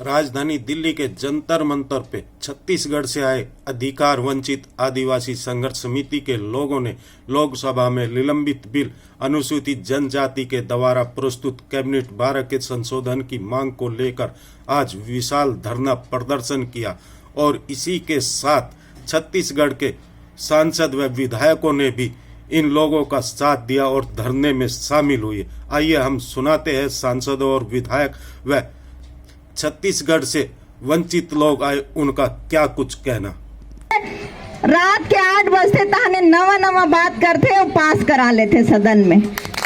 राजधानी दिल्ली के जंतर मंतर पे छत्तीसगढ़ से आए अधिकार वंचित आदिवासी संघर्ष समिति के लोगों ने लोकसभा में निलंबित बिल अनुसूचित जनजाति के द्वारा प्रस्तुत कैबिनेट 12 के संशोधन की मांग को लेकर आज विशाल धरना प्रदर्शन किया और इसी के साथ छत्तीसगढ़ के सांसद व विधायकों ने भी इन लोगों का साथ दिया और धरने में शामिल हुए। आइए हम सुनाते हैं सांसदों और विधायक व छत्तीसगढ़ से वंचित लोग आए उनका क्या कुछ कहना। रात के 8 बजते तहने नवा बात करते और पास करा लेते सदन में,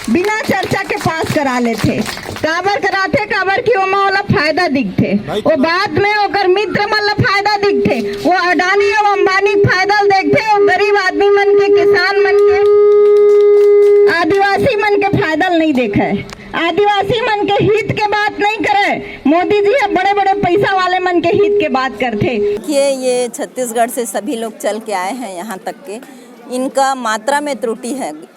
बिना चर्चा के पास करा लेते। काबर कराते काबर की ओमा वाला फायदा दिखते, वो बाद में ओकर मित्र मन ला फायदा दिखते, वो अडानी और अंबानी फायदा देखते और गरीब आदमी मन के, किसान मन के, आदिवासी मन के फायदा नहीं देखे। आदिवासी मन के हित के बात नहीं करे, मोदी जी बड़े बड़े पैसा वाले मन के हित के बात करते। ये छत्तीसगढ़ से सभी लोग चल के आए हैं यहाँ तक के, इनका मात्रा में त्रुटि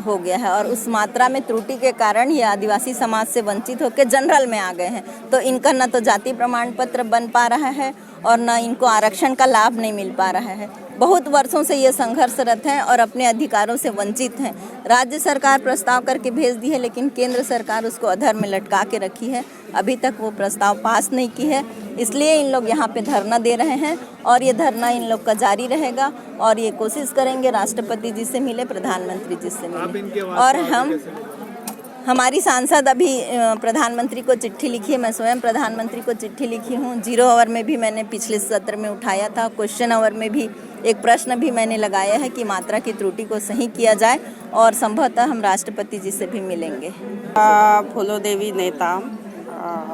हो गया है और उस मात्रा में त्रुटि के कारण ये आदिवासी समाज से वंचित होकर जनरल में आ गए हैं। तो इनका न तो जाति प्रमाण पत्र बन पा रहा है और न इनको आरक्षण का लाभ नहीं मिल पा रहा है। बहुत वर्षों से ये संघर्षरत हैं और अपने अधिकारों से वंचित हैं। राज्य सरकार प्रस्ताव करके भेज दी है लेकिन केंद्र सरकार उसको अधर में लटका के रखी है, अभी तक वो प्रस्ताव पास नहीं की है। इसलिए इन लोग यहाँ पे धरना दे रहे हैं और ये धरना इन लोग का जारी रहेगा और ये कोशिश करेंगे राष्ट्रपति जी से मिले, प्रधानमंत्री जी से मिले। और हमारी सांसद अभी प्रधानमंत्री को चिट्ठी लिखी है, मैं स्वयं प्रधानमंत्री को चिट्ठी लिखी हूँ। 0 आवर में भी मैंने पिछले सत्र में उठाया था, क्वेश्चन आवर में भी एक प्रश्न भी मैंने लगाया है कि मात्रा की त्रुटि को सही किया जाए और संभवतः हम राष्ट्रपति जी से भी मिलेंगे। फूलो देवी नेता,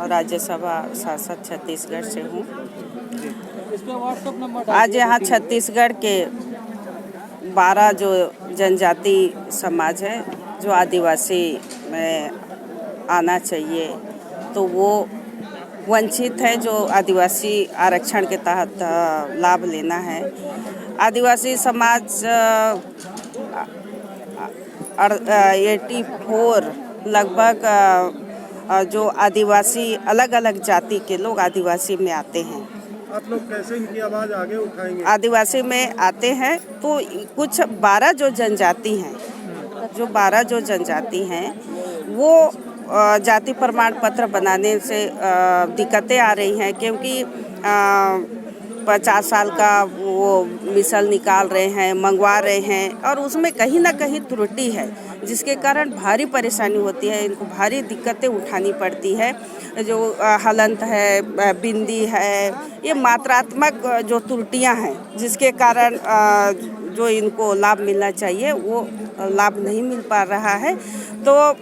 राज्यसभा सांसद छत्तीसगढ़ से हूँ। आज यहाँ छत्तीसगढ़ के 12 जो जनजाति समाज है जो आदिवासी में आना चाहिए, तो वो वंचित है। जो आदिवासी आरक्षण के तहत लाभ लेना है, आदिवासी समाज 84 लगभग जो आदिवासी अलग अलग जाति के लोग आदिवासी में आते हैं। आप लोग कैसे इनकी आवाज़ आगे उठाएंगे? आदिवासी में आते हैं तो कुछ 12 जो जनजाति हैं, वो जाति प्रमाण पत्र बनाने से दिक्कतें आ रही हैं, क्योंकि 50 साल का वो मिसल निकाल रहे हैं, मंगवा रहे हैं और उसमें कहीं ना कहीं त्रुटि है, जिसके कारण भारी परेशानी होती है। इनको भारी दिक्कतें उठानी पड़ती है। जो हलंत है, बिंदी है, ये मात्रात्मक जो त्रुटियां हैं, जिसके कारण जो इनको लाभ मिलना चाहिए वो लाभ नहीं मिल पा रहा है। तो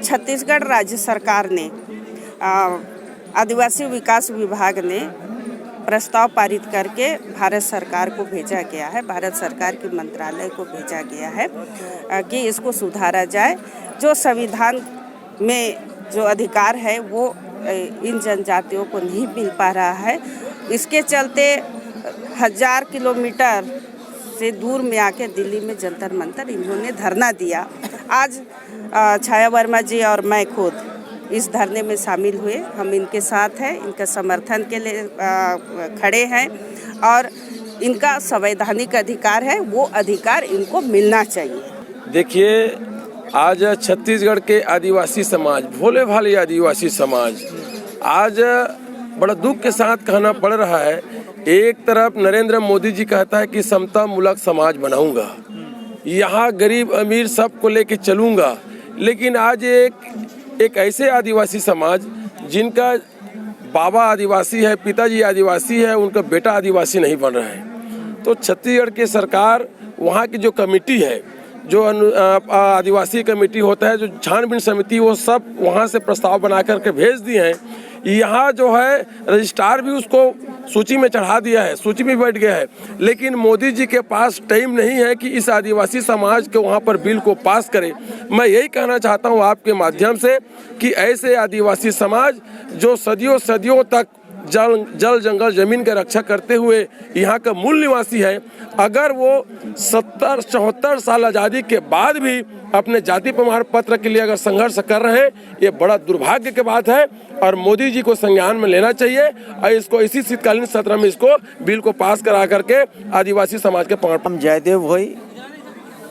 छत्तीसगढ़ राज्य सरकार ने, आदिवासी विकास विभाग ने प्रस्ताव पारित करके भारत सरकार को भेजा गया है, भारत सरकार के मंत्रालय को भेजा गया है कि इसको सुधारा जाए। जो संविधान में जो अधिकार है वो इन जनजातियों को नहीं मिल पा रहा है। इसके चलते 1000 किलोमीटर से दूर में आके दिल्ली में जंतर मंतर इन्होंने धरना दिया। आज छाया वर्मा जी और मैं खुद इस धरने में शामिल हुए। हम इनके साथ हैं, इनका समर्थन के लिए खड़े हैं और इनका संवैधानिक अधिकार है, वो अधिकार इनको मिलना चाहिए। देखिए, आज छत्तीसगढ़ के आदिवासी समाज, भोले भाले आदिवासी समाज, आज बड़ा दुख के साथ कहना पड़ रहा है। एक तरफ नरेंद्र मोदी जी कहता है कि समता मूलक समाज बनाऊंगा, यहाँ गरीब अमीर सबको लेके चलूंगा, लेकिन आज एक ऐसे आदिवासी समाज जिनका बाबा आदिवासी है, पिताजी आदिवासी है, उनका बेटा आदिवासी नहीं बन रहा है। तो छत्तीसगढ़ की सरकार, वहाँ की जो कमेटी है, जो आदिवासी कमेटी होता है, जो छानबीन समिति, वो सब वहाँ से प्रस्ताव बना करके भेज दिए हैं। यहाँ जो है रजिस्ट्रार भी उसको सूची में चढ़ा दिया है, सूची में बैठ गया है, लेकिन मोदी जी के पास टाइम नहीं है कि इस आदिवासी समाज के वहाँ पर बिल को पास करे। मैं यही कहना चाहता हूँ आपके माध्यम से कि ऐसे आदिवासी समाज जो सदियों तक जल जंगल जमीन की रक्षा करते हुए यहाँ का मूल निवासी है, अगर वो 70-74 साल आज़ादी के बाद भी अपने जाति प्रमाण पत्र के लिए अगर संघर्ष कर रहे हैं, ये बड़ा दुर्भाग्य की बात है और मोदी जी को संज्ञान में लेना चाहिए और इसको इसी शीतकालीन सत्र में इसको बिल को पास करा करके आदिवासी समाज के हम जयदेव भोई,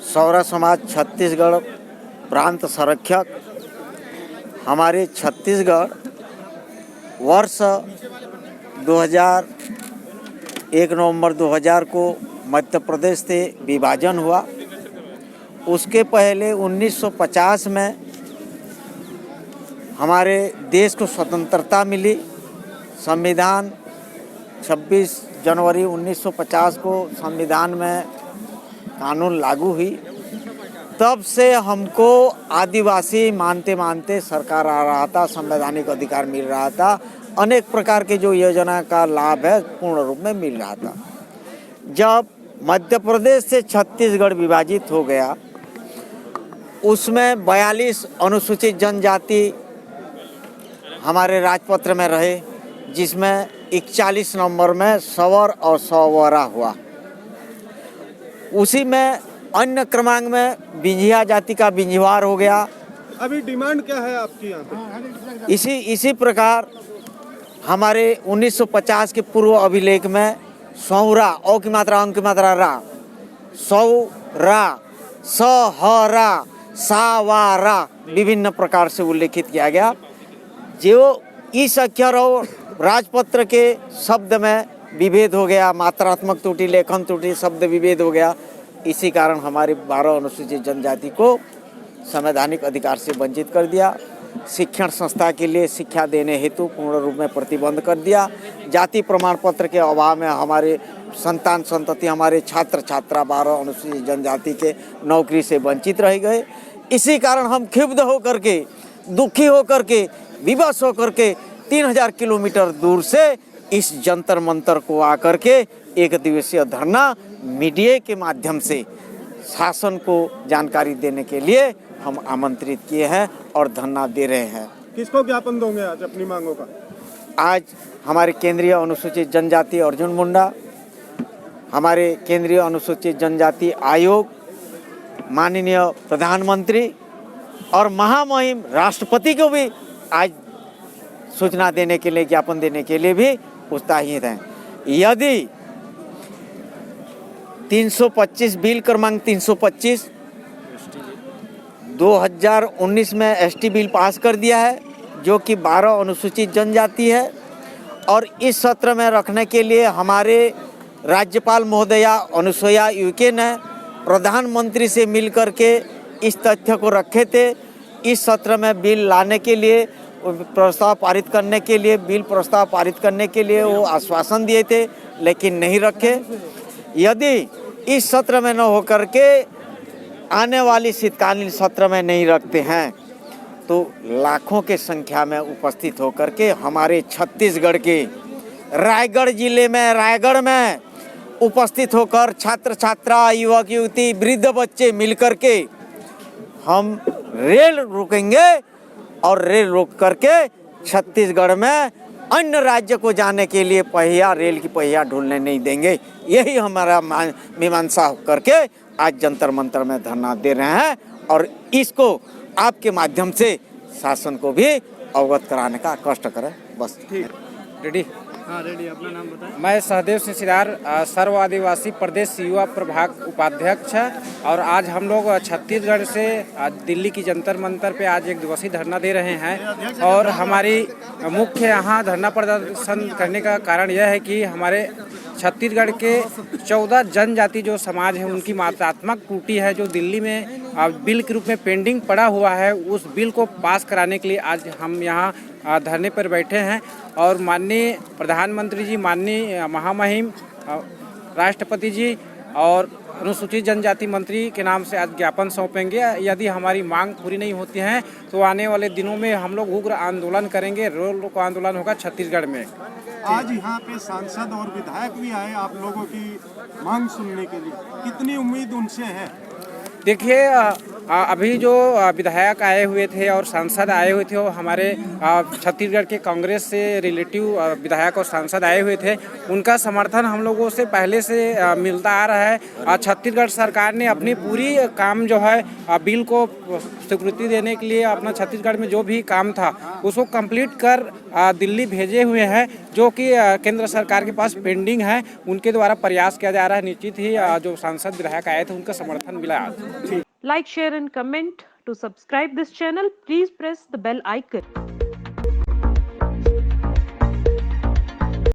सौरा समाज छत्तीसगढ़ प्रांत संरक्षक। हमारे छत्तीसगढ़ वर्ष 1 नवंबर 2000 को मध्य प्रदेश से विभाजन हुआ। उसके पहले 1950 में हमारे देश को स्वतंत्रता मिली। संविधान 26 जनवरी 1950 को संविधान में कानून लागू हुई। तब से हमको आदिवासी मानते मानते सरकार आ रहा था, संवैधानिक अधिकार मिल रहा था, अनेक प्रकार के जो योजना का लाभ है पूर्ण रूप में मिल रहा था। जब मध्य प्रदेश से छत्तीसगढ़ विभाजित हो गया, उसमें 42 अनुसूचित जनजाति हमारे राजपत्र में रहे, जिसमें 41 नंबर में सवर और सवरा हुआ। उसी में अन्य क्रमांक में बिंझिया जाति का बिंझवार हो गया। अभी डिमांड क्या है आपकी यहाँ पे? इसी प्रकार हमारे 1950 के पूर्व अभिलेख में सौरा, औ की मात्रा अंक की मात्रा रा, सौरा, सहरा, सावारा विभिन्न प्रकार से उल्लेखित किया गया। जो इस अक्षर और राजपत्र के शब्द में विभेद हो गया, मात्रात्मक त्रुटि, लेखन त्रुटि, शब्द विभेद हो गया। इसी कारण हमारी 12 अनुसूचित जनजाति को संवैधानिक अधिकार से वंचित कर दिया। शिक्षण संस्था के लिए शिक्षा देने हेतु पूर्ण रूप में प्रतिबंध कर दिया। जाति प्रमाण पत्र के अभाव में हमारे संतान संतति, हमारे छात्र छात्रा 12 अनुसूचित जनजाति के नौकरी से वंचित रह गए। इसी कारण हम क्षुब्ध होकर के, दुखी होकर के, विवश होकर के 3000 किलोमीटर दूर से इस जंतर मंतर को आकर के एक दिवसीय धरना मीडिया के माध्यम से शासन को जानकारी देने के लिए हम आमंत्रित किए हैं और धरना दे रहे हैं। किसको ज्ञापन दोगे आज अपनी मांगों का? आज हमारे केंद्रीय अनुसूचित जनजाति अर्जुन मुंडा, हमारे केंद्रीय अनुसूचित जनजाति आयोग, माननीय प्रधानमंत्री और महामहिम राष्ट्रपति को भी आज सूचना देने के लिए, ज्ञापन देने के लिए भी उत्साहित हैं। यदि 325 बिल क्रमांक 325 2019 में एसटी बिल पास कर दिया है, जो कि 12 अनुसूचित जनजाति है, और इस सत्र में रखने के लिए हमारे राज्यपाल महोदया अनुसुईया उइके ने प्रधानमंत्री से मिलकर के इस तथ्य को रखे थे। इस सत्र में बिल लाने के लिए, प्रस्ताव पारित करने के लिए, बिल प्रस्ताव पारित करने के लिए वो आश्वासन दिए थे, लेकिन नहीं रखे। यदि इस सत्र में न होकर के आने वाली शीतकालीन सत्र में नहीं रखते हैं, तो लाखों के संख्या में उपस्थित होकर के हमारे छत्तीसगढ़ के रायगढ़ जिले में, रायगढ़ में उपस्थित होकर छात्र छात्रा, युवक युवती, वृद्ध बच्चे मिलकर के हम रेल रोकेंगे और रेल रोक करके छत्तीसगढ़ में अन्य राज्य को जाने के लिए पहिया, रेल की पहिया ढूंढने नहीं देंगे। यही हमारा मीमांसा करके आज जंतर मंतर में धरना दे रहे हैं और इसको आपके माध्यम से शासन को भी अवगत कराने का कष्ट करें। बस रेडी? हाँ रेडी। अपना नाम बताएं। मैं सहदेव सिंह सिरार, सर्व आदिवासी प्रदेश युवा प्रभाग उपाध्यक्ष है, और आज हम लोग छत्तीसगढ़ से आज दिल्ली की जंतर मंतर पे आज एक दिवसीय धरना दे रहे हैं। और हमारी मुख्य यहाँ धरना प्रदर्शन करने का कारण यह है कि हमारे छत्तीसगढ़ के 14 जनजाति जो समाज है, उनकी मात्रात्मक त्रुटि है जो दिल्ली में बिल के रूप में पेंडिंग पड़ा हुआ है, उस बिल को पास कराने के लिए आज हम यहाँ धरने पर बैठे हैं। और माननीय प्रधानमंत्री जी, माननीय महामहिम राष्ट्रपति जी और अनुसूचित जनजाति मंत्री के नाम से आज ज्ञापन सौंपेंगे। यदि हमारी मांग पूरी नहीं होती हैं तो आने वाले दिनों में हम लोग उग्र आंदोलन करेंगे। रोल रोको आंदोलन होगा छत्तीसगढ़ में। आज यहाँ पे सांसद और विधायक भी आए आप लोगों की मांग सुनने के लिए, कितनी उम्मीद उनसे है? देखिए, अभी जो विधायक आए हुए थे और सांसद आए हुए थे वो हमारे छत्तीसगढ़ के कांग्रेस से रिलेटिव विधायक और सांसद आए हुए थे, उनका समर्थन हम लोगों से पहले से मिलता आ रहा है। छत्तीसगढ़ सरकार ने अपनी पूरी काम जो है बिल को स्वीकृति देने के लिए अपना छत्तीसगढ़ में जो भी काम था उसको कंप्लीट कर दिल्ली भेजे हुए हैं, जो कि केंद्र सरकार के पास पेंडिंग है। उनके द्वारा प्रयास किया जा रहा है। निश्चित ही जो सांसद विधायक आए थे उनका समर्थन मिला। Like, share and comment. To subscribe this channel, please press the bell icon.